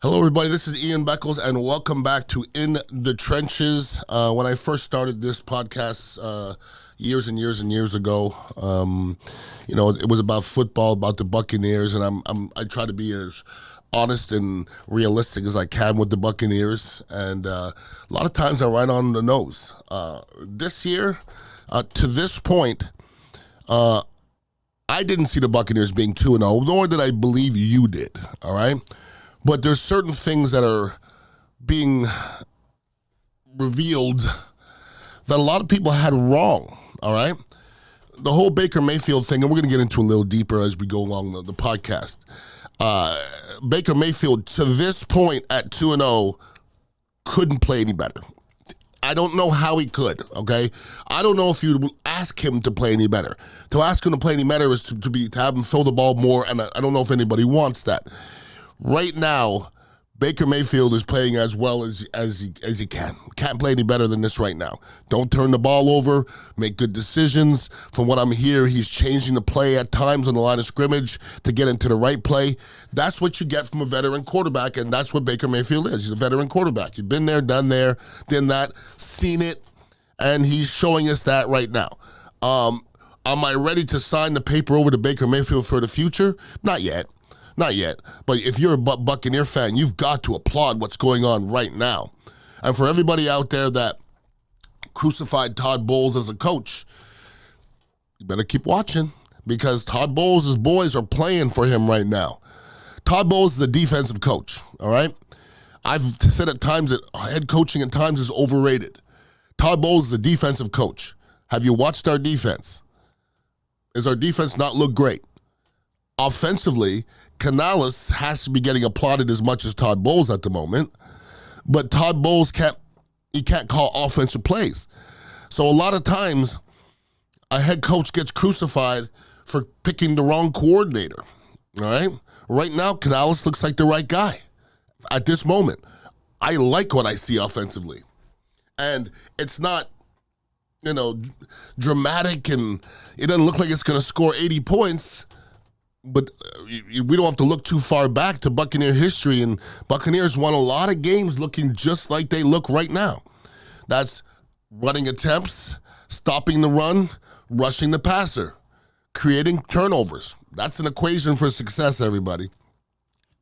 Hello, everybody. This is Ian Beckles, and welcome back to In the Trenches. When I first started this podcast years and years ago, it was about football, about the Buccaneers, and I try to be as honest and realistic as I can with the Buccaneers, and a lot of times I'm right on the nose. This year, to this point, I didn't see the Buccaneers being 2-0, nor did I believe you did, all right? But there's certain things that are being revealed that a lot of people had wrong, all right? The whole Baker Mayfield thing, and we're going to get into a little deeper as we go along the podcast. Baker Mayfield, to this point at 2-0, couldn't play any better. I don't know how he could, okay? I don't know if you'd ask him to play any better. To ask him to play any better is to have him throw the ball more, and I don't know if anybody wants that. Right now, Baker Mayfield is playing as well as he can. Can't play any better than this right now. Don't turn the ball over. Make good decisions. From what I'm hearing, he's changing the play at times on the line of scrimmage to get into the right play. That's what you get from a veteran quarterback, and that's what Baker Mayfield is. He's a veteran quarterback. He's been there, done that, seen it, and he's showing us that right now. Am I ready to sign the paper over to Baker Mayfield for the future? Not yet. Not yet, but if you're a Buccaneer fan, you've got to applaud what's going on right now. And for everybody out there that crucified Todd Bowles as a coach, you better keep watching because Todd Bowles' boys are playing for him right now. Todd Bowles is a defensive coach, all right? I've said at times that head coaching at times is overrated. Todd Bowles is a defensive coach. Have you watched our defense? Does our defense not look great? Offensively, Canales has to be getting applauded as much as Todd Bowles at the moment, but Todd Bowles can't call offensive plays. So a lot of times, a head coach gets crucified for picking the wrong coordinator, all right? Right now, Canales looks like the right guy at this moment. I like what I see offensively. And it's not, dramatic, and it doesn't look like it's going to score 80 points, but we don't have to look too far back to Buccaneer history, and Buccaneers won a lot of games looking just like they look right now. That's running attempts, stopping the run, rushing the passer, creating turnovers. That's an equation for success, everybody.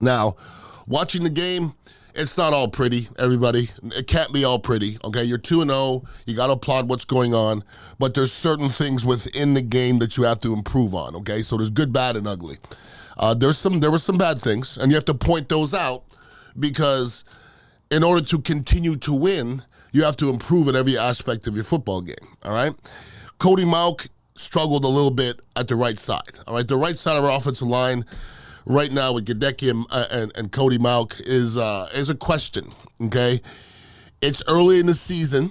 Now, watching the game, it's not all pretty, everybody. It can't be all pretty, okay? You're 2-0. You got to applaud what's going on. But there's certain things within the game that you have to improve on, okay? So there's good, bad, and ugly. There were some bad things, and you have to point those out because in order to continue to win, you have to improve in every aspect of your football game, all right? Cody Mauch struggled a little bit at the right side, all right? The right side of our offensive line right now with Gadecki and Cody Mauch is a question, okay? It's early in the season.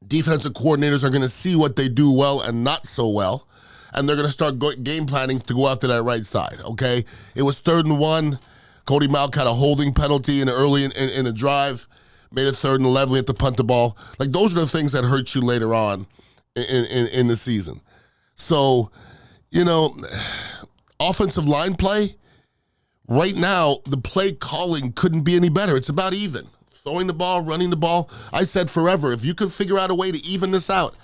Defensive coordinators are going to see what they do well and not so well, and they're going to start game planning to go after that right side, okay? It was 3rd and 1. Cody Mauch had a holding penalty early in a drive, made it 3rd and 11, had to punt the ball. Like, those are the things that hurt you later on in the season. So, offensive line play, right now, the play calling couldn't be any better. It's about even. Throwing the ball, running the ball. I said forever, if you could figure out a way to even this out,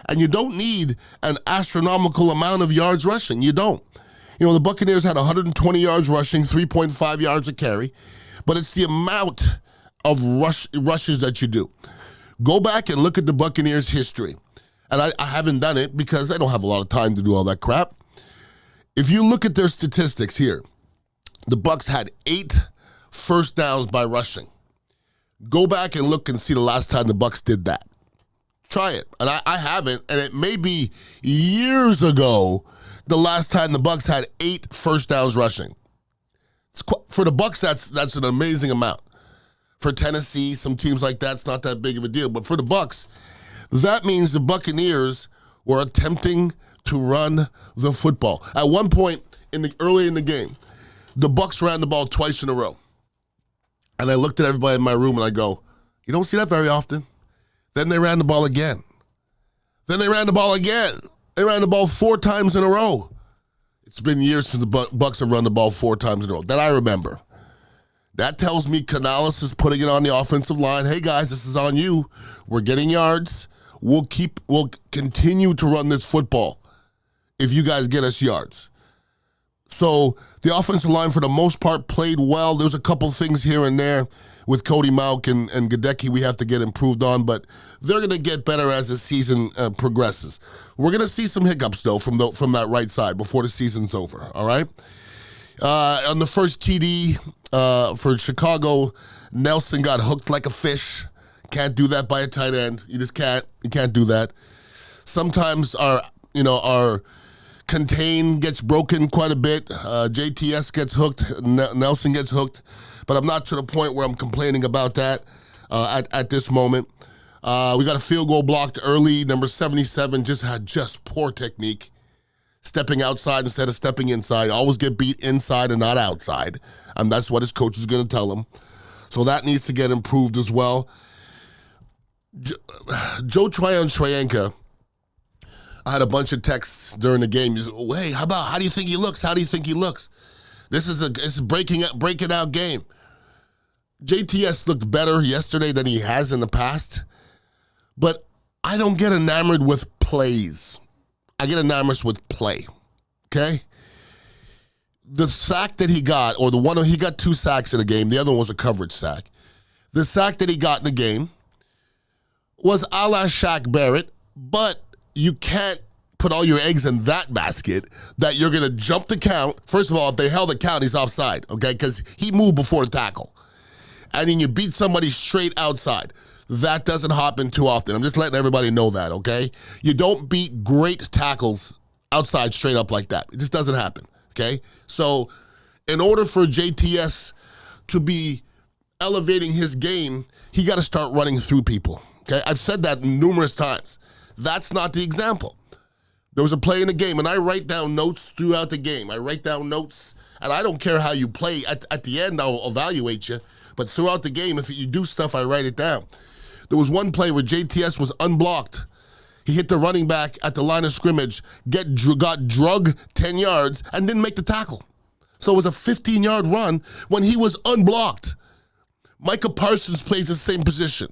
and you don't need an astronomical amount of yards rushing. You don't. The Buccaneers had 120 yards rushing, 3.5 yards a carry, but it's the amount of rushes that you do. Go back and look at the Buccaneers' history. And I haven't done it because I don't have a lot of time to do all that crap. If you look at their statistics here, the Bucs had 8 first downs by rushing. Go back and look and see the last time the Bucs did that. Try it. And I haven't, and it may be years ago the last time the Bucs had 8 first downs rushing. For the Bucs, that's an amazing amount. For Tennessee, some teams like that's not that big of a deal. But for the Bucs, that means the Buccaneers were attempting to run the football. At one point early in the game, the Bucs ran the ball twice in a row. And I looked at everybody in my room and I go, you don't see that very often. Then they ran the ball again. Then they ran the ball again. They ran the ball 4 times in a row. It's been years since the Bucs have run the ball 4 times in a row that I remember. That tells me Canales is putting it on the offensive line. Hey guys, this is on you. We're getting yards. We'll continue to run this football if you guys get us yards. So the offensive line, for the most part, played well. There's a couple things here and there with Cody Mauch and Gadecki we have to get improved on, but they're going to get better as the season progresses. We're going to see some hiccups, though, from that right side before the season's over, all right? On the first TD for Chicago, Nelson got hooked like a fish. Can't do that by a tight end. You just can't. You can't do that. Sometimes our contain gets broken quite a bit. JTS gets hooked. Nelson gets hooked. But I'm not to the point where I'm complaining about that at this moment. We got a field goal blocked early. Number 77 just had poor technique. Stepping outside instead of stepping inside. Always get beat inside and not outside. And that's what his coach is going to tell him. So that needs to get improved as well. Joe Tryon-Shoyinka, I had a bunch of texts during the game. Hey, how do you think he looks? How do you think he looks? This is a breaking out game. JTS looked better yesterday than he has in the past, but I don't get enamored with plays. I get enamored with play, okay? The sack that he got, or he got 2 sacks in the game. The other one was a coverage sack. The sack that he got in the game was a la Shaq Barrett, but you can't put all your eggs in that basket that you're going to jump the count. First of all, if they held the count, he's offside, okay? Because he moved before the tackle. And then you beat somebody straight outside. That doesn't happen too often. I'm just letting everybody know that, okay? You don't beat great tackles outside straight up like that. It just doesn't happen, okay? So in order for JTS to be elevating his game, he got to start running through people, okay? I've said that numerous times. That's not the example. There was a play in the game, and I write down notes throughout the game. I write down notes, and I don't care how you play. At the end, I'll evaluate you. But throughout the game, if you do stuff, I write it down. There was one play where JTS was unblocked. He hit the running back at the line of scrimmage, got drug 10 yards, and didn't make the tackle. So it was a 15-yard run when he was unblocked. Micah Parsons plays the same position.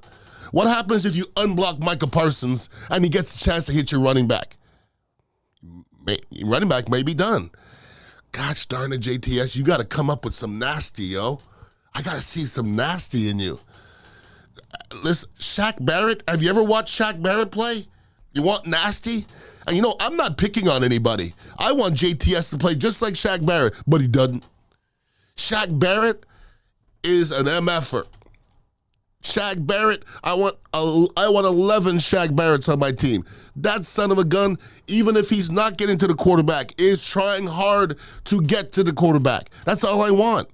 What happens if you unblock Micah Parsons and he gets a chance to hit your running back? Running back may be done. Gosh darn it, JTS, you got to come up with some nasty, yo. I got to see some nasty in you. Listen, Shaq Barrett, have you ever watched Shaq Barrett play? You want nasty? And I'm not picking on anybody. I want JTS to play just like Shaq Barrett, but he doesn't. Shaq Barrett is an MFer. Shaq Barrett, I want 11 Shaq Barretts on my team. That son of a gun, even if he's not getting to the quarterback, is trying hard to get to the quarterback. That's all I want.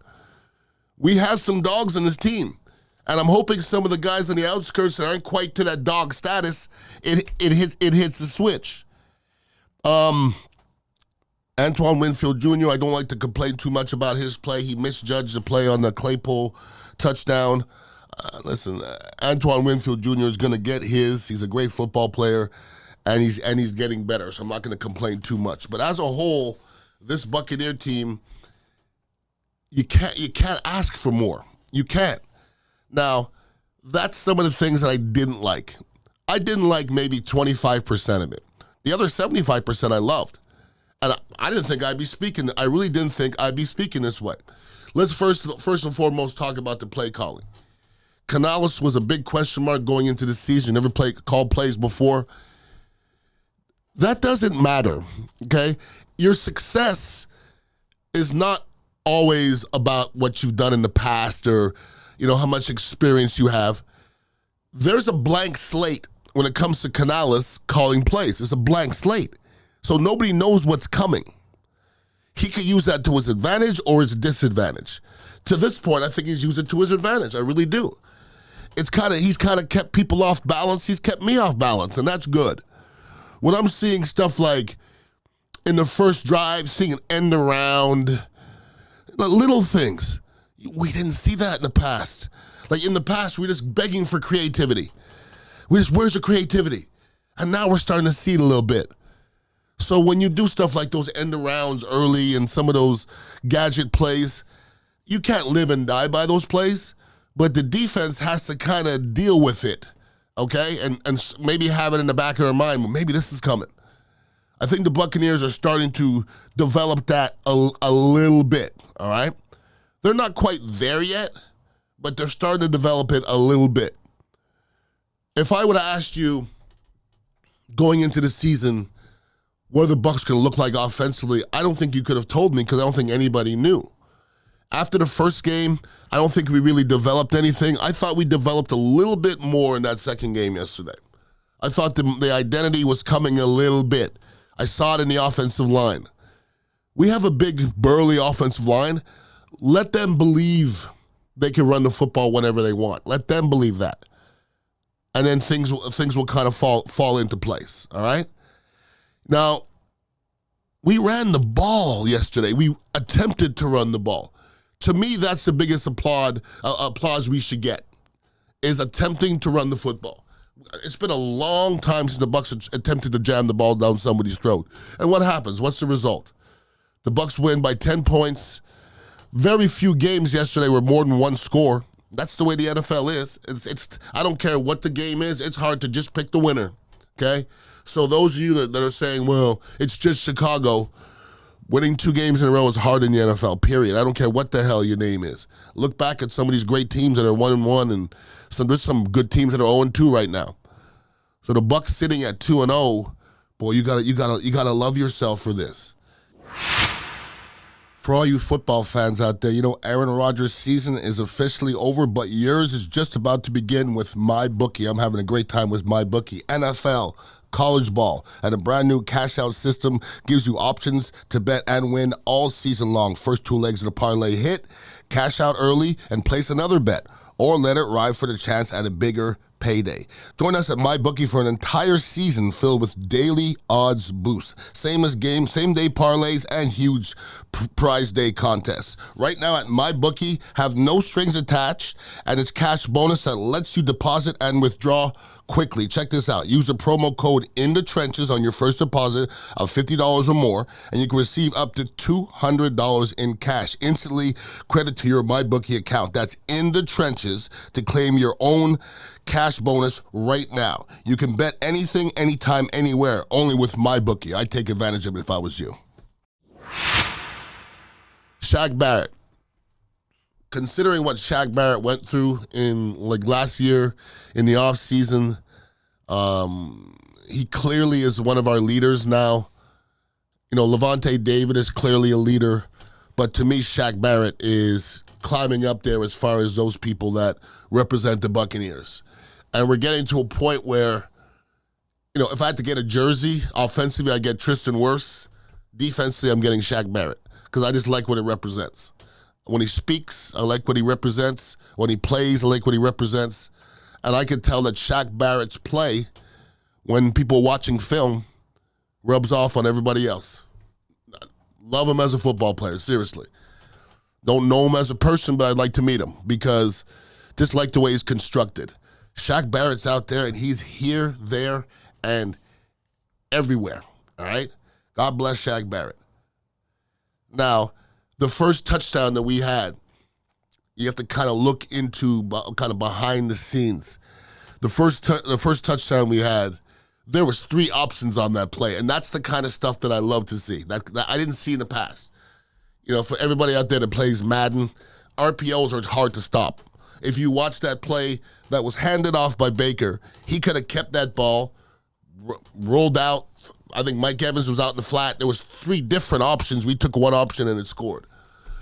We have some dogs on this team, and I'm hoping some of the guys on the outskirts that aren't quite to that dog status, it hits the switch. Antoine Winfield Jr., I don't like to complain too much about his play. He misjudged the play on the Claypool touchdown. Listen, Antoine Winfield Jr. is going to get his. He's a great football player, and he's getting better, so I'm not going to complain too much. But as a whole, this Buccaneer team, you can't ask for more. You can't. Now, that's some of the things that I didn't like. I didn't like maybe 25% of it. The other 75% I loved. And I didn't think I'd be speaking. I really didn't think I'd be speaking this way. Let's first and foremost talk about the play calling. Canales was a big question mark going into the season. Never called plays before. That doesn't matter, okay? Your success is not always about what you've done in the past or, how much experience you have. There's a blank slate when it comes to Canales calling plays. It's a blank slate. So nobody knows what's coming. He could use that to his advantage or his disadvantage. To this point, I think he's used it to his advantage. I really do. He's kind of kept people off balance. He's kept me off balance, and that's good. When I'm seeing stuff like in the first drive, seeing an end around, little things. We didn't see that in the past. Like in the past, we're just begging for creativity. Where's the creativity? And now we're starting to see it a little bit. So when you do stuff like those end arounds early and some of those gadget plays, you can't live and die by those plays, but the defense has to kind of deal with it, okay? And maybe have it in the back of their mind, well, maybe this is coming. I think the Buccaneers are starting to develop that a little bit, all right? They're not quite there yet, but they're starting to develop it a little bit. If I would have asked you going into the season what are the Bucs going to look like offensively, I don't think you could have told me because I don't think anybody knew. After the first game, I don't think we really developed anything. I thought we developed a little bit more in that second game yesterday. I thought the identity was coming a little bit. I saw it in the offensive line. We have a big, burly offensive line. Let them believe they can run the football whenever they want. Let them believe that. And then things will kind of fall into place, all right? Now, we ran the ball yesterday. We attempted to run the ball. To me, that's the biggest applause we should get, is attempting to run the football. It's been a long time since the Bucs attempted to jam the ball down somebody's throat. And what happens? What's the result? The Bucs win by 10 points. Very few games yesterday were more than one score. That's the way the NFL is. It's I don't care what the game is. It's hard to just pick the winner, okay? So those of you that are saying, well, it's just Chicago, winning 2 games in a row is hard in the NFL, period. I don't care what the hell your name is. Look back at some of these great teams that are 1-1, and there's some good teams that are 0-2 right now. So the Bucs sitting at 2-0, boy, you gotta love yourself for this. For all you football fans out there, you know Aaron Rodgers' season is officially over, but yours is just about to begin with MyBookie. I'm having a great time with MyBookie. NFL, college ball, and a brand new cash-out system gives you options to bet and win all season long. First 2 legs of the parlay hit, cash out early, and place another bet, or let it ride for the chance at a bigger payday. Join us at MyBookie for an entire season filled with daily odds boosts, same day parlays, and huge prize day contests. Right now at MyBookie, have no strings attached, and it's cash bonus that lets you deposit and withdraw quickly. Check this out. Use the promo code INTHETRENCHES on your first deposit of $50 or more, and you can receive up to $200 in cash instantly credit to your MyBookie account. That's in the trenches to claim your own cash bonus right now. You can bet anything, anytime, anywhere, only with MyBookie. I'd take advantage of it if I was you. Shaq Barrett. Considering what Shaq Barrett went through in last year in the offseason, he clearly is one of our leaders now. You know, Levante David is clearly a leader, but to me, Shaq Barrett is climbing up there as far as those people that represent the Buccaneers. And we're getting to a point where, you know, if I had to get a jersey, offensively, I get Tristan Wirfs. Defensively, I'm getting Shaq Barrett because I just like what it represents. When he speaks, I like what he represents. When he plays, I like what he represents. And I can tell that Shaq Barrett's play, when people watching film, rubs off on everybody else. Love him as a football player, seriously. Don't know him as a person, but I'd like to meet him because just like the way he's constructed. Shaq Barrett's out there, and he's here, there, and everywhere, all right? God bless Shaq Barrett. Now, the first touchdown that we had, you have to kind of look into kind of behind the scenes. The first touchdown we had, there was 3 options on that play, and that's the kind of stuff that I love to see. That I didn't see in the past. You know, for everybody out there that plays Madden, RPOs are hard to stop. If you watch that play that was handed off by Baker, he could have kept that ball, rolled out. I think Mike Evans was out in the flat. There was 3 different options. We took one option and it scored.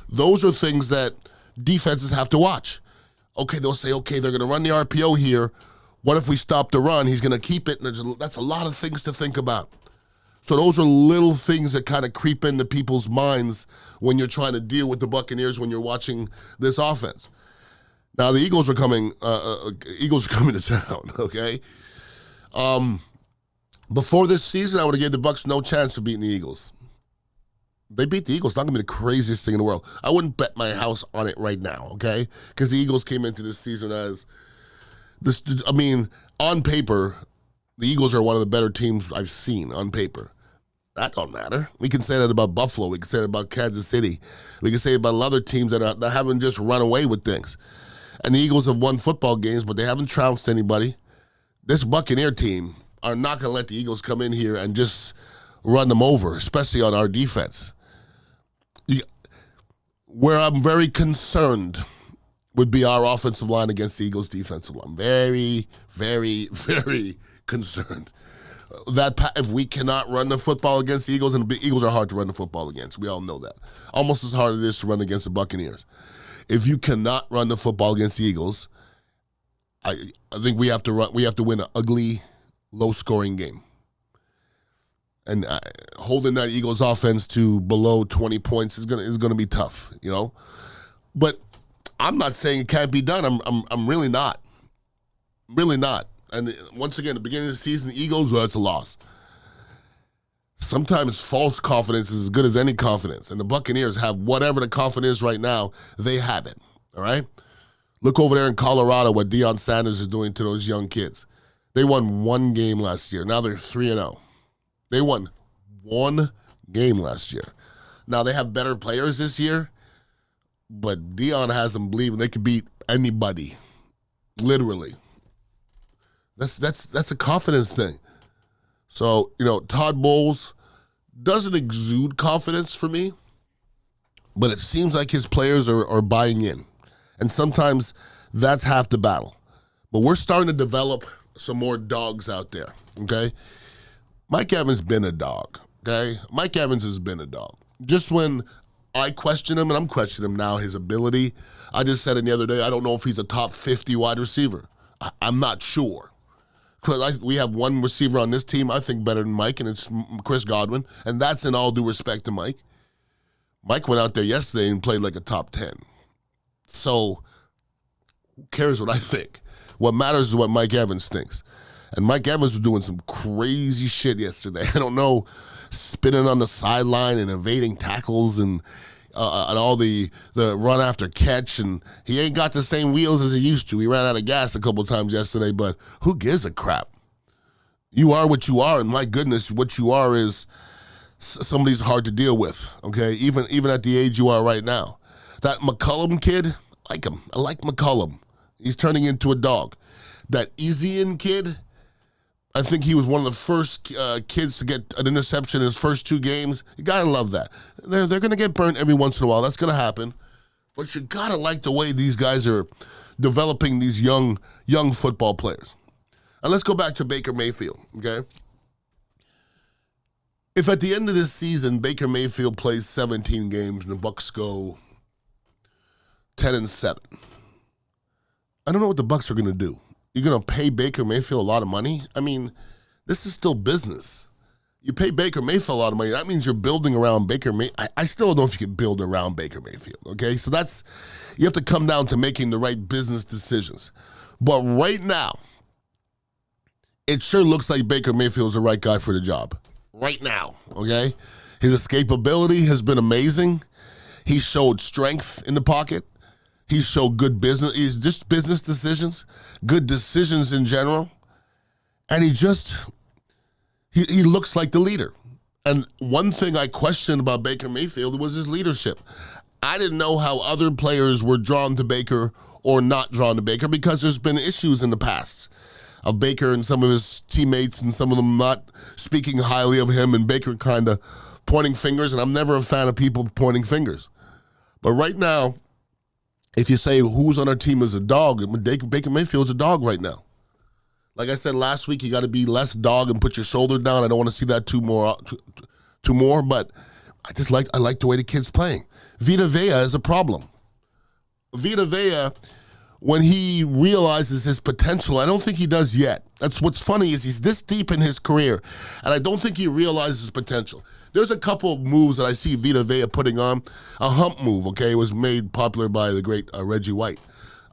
Those are things that defenses have to watch. Okay, they'll say, okay, they're going to run the RPO here. What if we stop the run? He's going to keep it. And that's a lot of things to think about. So those are little things that kind of creep into people's minds when you're trying to deal with the Buccaneers when you're watching this offense. Now the Eagles are coming. Eagles are coming to town. Okay. Before this season, I would have gave the Bucs no chance of beating the Eagles. They beat the Eagles. It's not going to be the craziest thing in the world. I wouldn't bet my house on it right now. Okay, because the Eagles came into this season as this. I mean, on paper, the Eagles are one of the better teams I've seen on paper. That don't matter. We can say that about Buffalo. We can say that about Kansas City. We can say it about other teams that haven't just run away with things. And the Eagles have won football games, but they haven't trounced anybody. This Buccaneer team are not going to let the Eagles come in here and just run them over, especially on our defense. Where I'm very concerned would be our offensive line against the Eagles' defensive line. Very, very, very concerned. That if we cannot run the football against the Eagles, and the Eagles are hard to run the football against. We all know that. Almost as hard as it is to run against the Buccaneers. If you cannot run the football against the Eagles, I think we have to win an ugly, low-scoring game. And holding that Eagles offense to below 20 points is gonna be tough, you know. But I'm not saying it can't be done. I'm really not. Really not. And once again, the beginning of the season, the Eagles, well, it's a loss. Sometimes false confidence is as good as any confidence. And the Buccaneers have whatever the confidence is right now, they have it. All right? Look over there in Colorado what Deion Sanders is doing to those young kids. They won one game last year. Now they're 3-0. They won one game last year. Now they have better players this year, but Deion has them believing they could beat anybody. Literally. That's a confidence thing. So, you know, Todd Bowles doesn't exude confidence for me, but it seems like his players are buying in. And sometimes that's half the battle. But we're starting to develop some more dogs out there, okay? Mike Evans been a dog, okay? Mike Evans has been a dog. Just when I question him, and I'm questioning him now, his ability, I just said it the other day, I don't know if he's a top 50 wide receiver. I'm not sure. Because we have one receiver on this team I think better than Mike, and it's Chris Godwin, and that's in all due respect to Mike. Mike went out there yesterday and played like a top 10. So who cares what I think? What matters is what Mike Evans thinks. And Mike Evans was doing some crazy shit yesterday. I don't know, spinning on the sideline and evading tackles and all the run after catch, and he ain't got the same wheels as he used to. He ran out of gas a couple times yesterday, but who gives a crap? You are what you are, and my goodness, what you are is somebody's hard to deal with, okay? Even at the age you are right now. That McCullum kid, I like him. I like McCullum. He's turning into a dog. That Ezian kid, I think he was one of the first kids to get an interception in his first two games. You got to love that. They're going to get burnt every once in a while. That's going to happen. But you got to like the way these guys are developing these young football players. And let's go back to Baker Mayfield, okay? If at the end of this season, Baker Mayfield plays 17 games and the Bucs go 10-7, I don't know what the Bucs are going to do. You're going to pay Baker Mayfield a lot of money? I mean, this is still business. You pay Baker Mayfield a lot of money. That means you're building around Baker Mayfield. I still don't know if you can build around Baker Mayfield, okay? So you have to come down to making the right business decisions. But right now, it sure looks like Baker Mayfield's the right guy for the job. Right now, okay? His escapability has been amazing. He showed strength in the pocket. He showed good business. He's just business decisions, good decisions in general. And he looks like the leader. And one thing I questioned about Baker Mayfield was his leadership. I didn't know how other players were drawn to Baker or not drawn to Baker because there's been issues in the past of Baker and some of his teammates and some of them not speaking highly of him and Baker kind of pointing fingers. And I'm never a fan of people pointing fingers. But right now, if you say who's on our team is a dog, Baker Mayfield's a dog right now. Like I said last week, you got to be less dog and put your shoulder down. I don't want to see that too more, but I like the way the kid's playing. Vita Vea is a problem. Vita Vea, when he realizes his potential, I don't think he does yet. That's what's funny is he's this deep in his career, and I don't think he realizes his potential. There's a couple of moves that I see Vita Vea putting on. A hump move, okay, was made popular by the great Reggie White.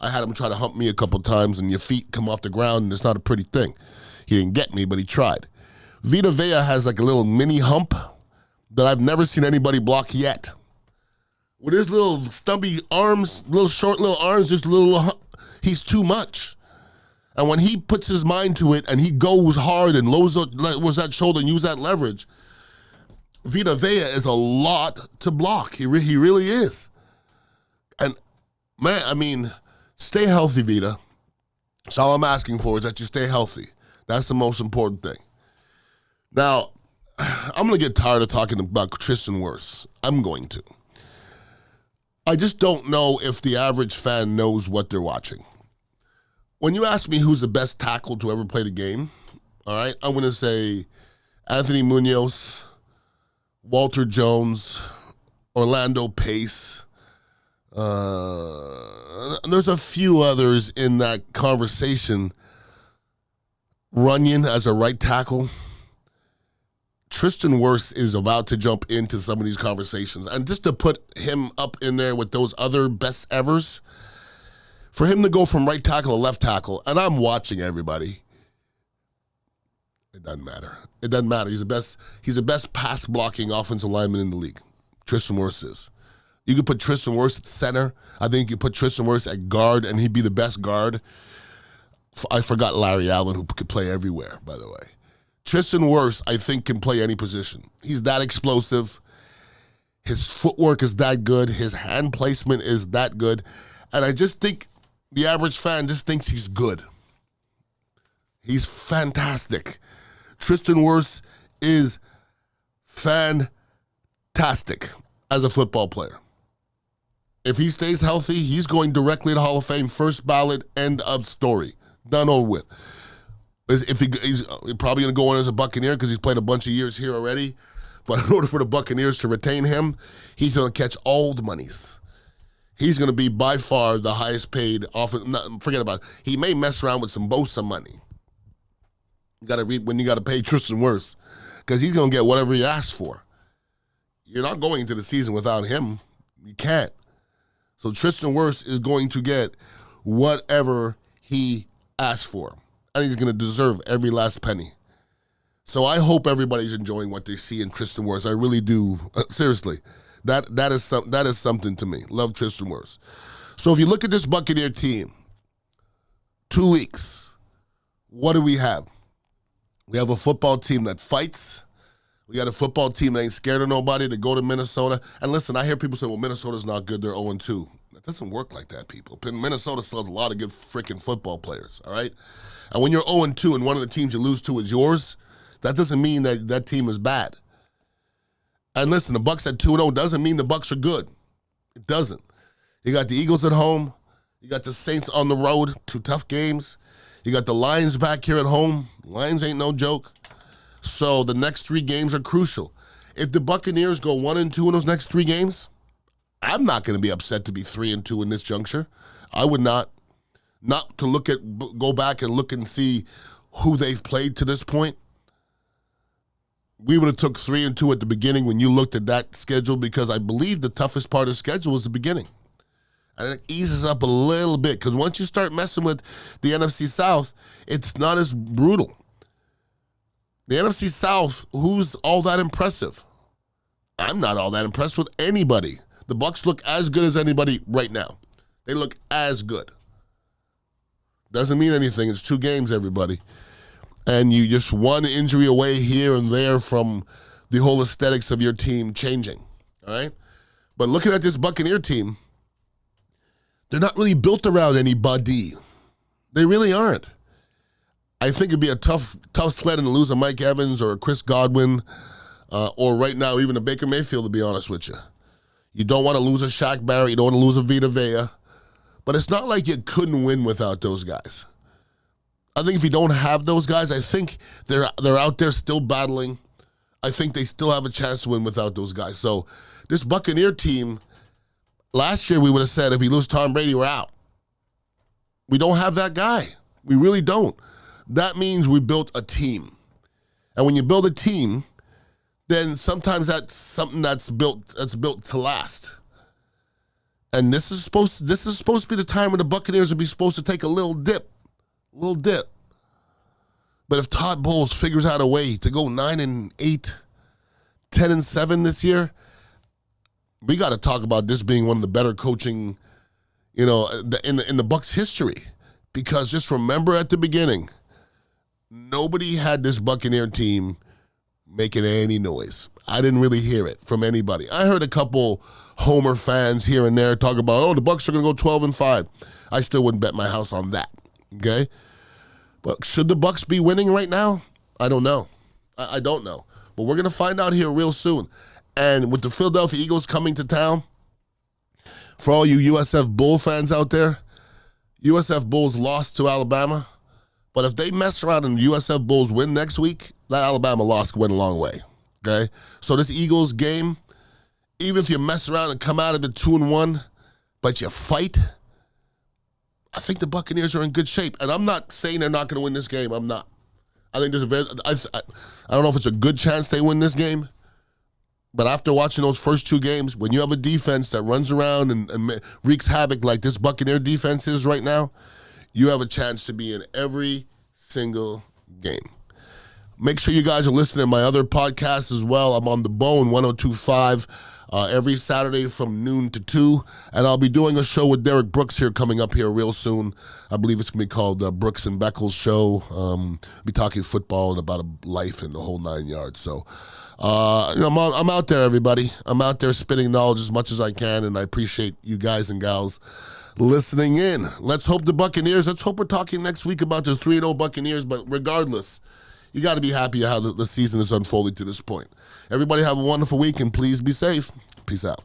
I had him try to hump me a couple times, and your feet come off the ground, and it's not a pretty thing. He didn't get me, but he tried. Vita Vea has like a little mini hump that I've never seen anybody block yet. With his little stubby arms, little short little arms, just little hump, he's too much. And when he puts his mind to it and he goes hard and lowers that shoulder and use that leverage, Vita Vea is a lot to block. He really is. And, man, I mean, stay healthy, Vita. That's all I'm asking for is that you stay healthy. That's the most important thing. Now, I'm going to get tired of talking about Tristan Wirfs. I'm going to. I just don't know if the average fan knows what they're watching. When you ask me who's the best tackle to ever play the game, all right, I'm going to say Anthony Munoz, Walter Jones, Orlando Pace. There's a few others in that conversation. Runyon as a right tackle. Tristan Wirfs is about to jump into some of these conversations. And just to put him up in there with those other best evers, for him to go from right tackle to left tackle, and I'm watching everybody, it doesn't matter. It doesn't matter. He's the best pass blocking offensive lineman in the league. Tristan Wirfs is. You could put Tristan Wirfs at center. I think you could put Tristan Wirfs at guard, and he'd be the best guard. I forgot Larry Allen, who could play everywhere, by the way. Tristan Wirfs, I think, can play any position. He's that explosive. His footwork is that good. His hand placement is that good. And I just think the average fan just thinks he's good. He's fantastic. Tristan Wirfs is fantastic as a football player. If he stays healthy, he's going directly to Hall of Fame, first ballot, end of story. Done over with. If he's probably going to go on as a Buccaneer because he's played a bunch of years here already. But in order for the Buccaneers to retain him, he's going to catch all the monies. He's going to be by far the highest paid forget about it. He may mess around with some Bosa money. You got to read when you got to pay Tristan Wirfs because he's going to get whatever you ask for. You're not going into the season without him. You can't. So Tristan Wirfs is going to get whatever he asks for. I think he's going to deserve every last penny. So I hope everybody's enjoying what they see in Tristan Wirfs. I really do. Seriously, that is something to me. Love Tristan Wirfs. So if you look at this Buccaneer team, 2 weeks, what do we have? We have a football team that fights. We got a football team that ain't scared of nobody to go to Minnesota. And listen, I hear people say, well, Minnesota's not good. They're 0-2. That doesn't work like that, people. Minnesota still has a lot of good freaking football players, all right? And when you're 0-2 and one of the teams you lose to is yours, that doesn't mean that that team is bad. And listen, the Bucs at 2-0 doesn't mean the Bucs are good. It doesn't. You got the Eagles at home. You got the Saints on the road, 2 tough games. You got the Lions back here at home. Lions ain't no joke. So the next 3 games are crucial. If the Buccaneers go 1-2 in those next 3 games, I'm not going to be upset to be 3-2 in this juncture. I would not. Not to go back and look and see who they've played to this point. We would have took 3-2 at the beginning when you looked at that schedule because I believe the toughest part of the schedule was the beginning. And it eases up a little bit because once you start messing with the NFC South, it's not as brutal. The NFC South, who's all that impressive? I'm not all that impressed with anybody. The Bucs look as good as anybody right now. They look as good. Doesn't mean anything. It's 2 games, everybody. And you just one injury away here and there from the whole aesthetics of your team changing, all right? But looking at this Buccaneer team, they're not really built around anybody. They really aren't. I think it'd be a tough sledding to lose a Mike Evans or a Chris Godwin or right now even a Baker Mayfield, to be honest with you. You don't want to lose a Shaq Barrett. You don't want to lose a Vita Vea. But it's not like you couldn't win without those guys. I think if you don't have those guys, I think they're out there still battling. I think they still have a chance to win without those guys. So this Buccaneer team, last year we would have said if we lose Tom Brady, we're out. We don't have that guy. We really don't. That means we built a team. And when you build a team, then sometimes that's something that's built to last. And this is supposed to be the time when the Buccaneers would be supposed to take a little dip. But if Todd Bowles figures out a way to go 9-8, 10-7 this year, we got to talk about this being one of the better coaching, in the Bucs history. Because just remember at the beginning, nobody had this Buccaneer team making any noise. I didn't really hear it from anybody. I heard a couple Homer fans here and there talk about, the Bucs are going to go 12-5. I still wouldn't bet my house on that, okay? But should the Bucs be winning right now? I don't know. I don't know. But we're going to find out here real soon. And with the Philadelphia Eagles coming to town, for all you USF Bull fans out there, USF Bulls lost to Alabama. But if they mess around and USF Bulls win next week, that Alabama loss went a long way, okay? So this Eagles game, even if you mess around and come out of it 2-1, but you fight, I think the Buccaneers are in good shape. And I'm not saying they're not going to win this game. I'm not. I think I don't know if it's a good chance they win this game, but after watching those first two games, when you have a defense that runs around and wreaks havoc like this Buccaneer defense is right now, you have a chance to be in every single game. Make sure you guys are listening to my other podcasts as well. I'm on The Bone 102.5 every Saturday from noon to 2, and I'll be doing a show with Derek Brooks here coming up here real soon. I believe it's going to be called Brooks and Beckles Show. Be talking football and about life and the whole 9 yards. So, I'm out there, everybody. I'm out there spitting knowledge as much as I can, and I appreciate you guys and gals listening in. Let's hope let's hope we're talking next week about the 3-0 Buccaneers, but regardless, you got to be happy how the season is unfolding to this point. Everybody have a wonderful week, and please be safe. Peace out.